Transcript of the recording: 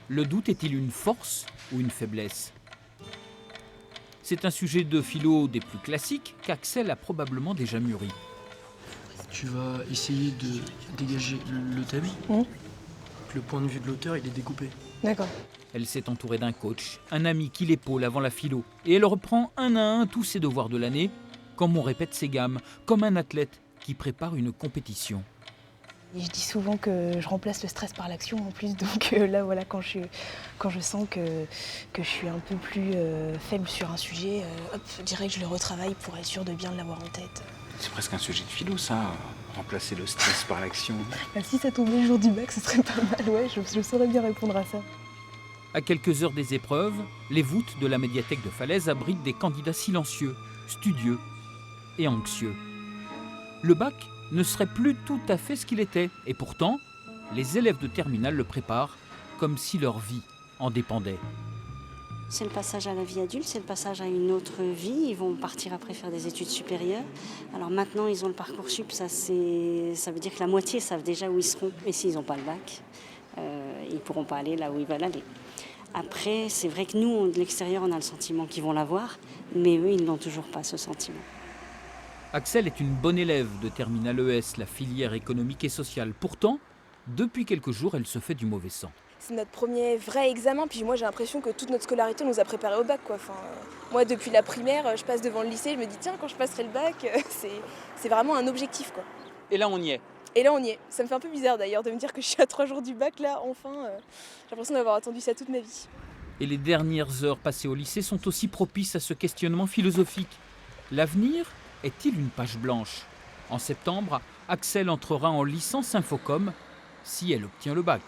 Le doute est-il une force ou une faiblesse? C'est un sujet de philo des plus classiques qu'Axel a probablement déjà mûri. Tu vas essayer de dégager le thème. Le point de vue de l'auteur, il est découpé. D'accord. Elle s'est entourée d'un coach, un ami qui l'épaule avant la philo. Et elle reprend un à un tous ses devoirs de l'année, comme on répète ses gammes, comme un athlète qui prépare une compétition. Et je dis souvent que je remplace le stress par l'action en plus, donc là voilà, quand je sens que je suis un peu plus faible sur un sujet, hop, je dirais que je le retravaille pour être sûr de bien l'avoir en tête. C'est presque un sujet de philo, ça, remplacer le stress par l'action. Bah, si ça tombait le jour du bac, ce serait pas mal, ouais, je saurais bien répondre à ça. À quelques heures des épreuves, les voûtes de la médiathèque de Falaise abritent des candidats silencieux, studieux et anxieux. Le bac ne serait plus tout à fait ce qu'il était, et pourtant, les élèves de terminale le préparent comme si leur vie en dépendait. C'est le passage à la vie adulte, c'est le passage à une autre vie. Ils vont partir après faire des études supérieures. Alors maintenant, ils ont le Parcoursup, ça veut dire que la moitié savent déjà où ils seront. Et s'ils n'ont pas le bac, ils ne pourront pas aller là où ils veulent aller. Après, c'est vrai que nous, de l'extérieur, on a le sentiment qu'ils vont l'avoir, mais eux, ils n'ont toujours pas ce sentiment. Axel est une bonne élève de Terminale ES, la filière économique et sociale. Pourtant, depuis quelques jours, elle se fait du mauvais sang. C'est notre premier vrai examen, puis moi j'ai l'impression que toute notre scolarité nous a préparés au bac, quoi. Enfin, moi depuis la primaire, je passe devant le lycée, je me dis tiens, quand je passerai le bac, c'est vraiment un objectif, quoi. Et là, on y est. Et là on y est. Ça me fait un peu bizarre d'ailleurs de me dire que je suis à 3 jours du bac, là, enfin. J'ai l'impression d'avoir attendu ça toute ma vie. Et les dernières heures passées au lycée sont aussi propices à ce questionnement philosophique. L'avenir est-il une page blanche? En septembre, Axel entrera en licence Infocom si elle obtient le bac.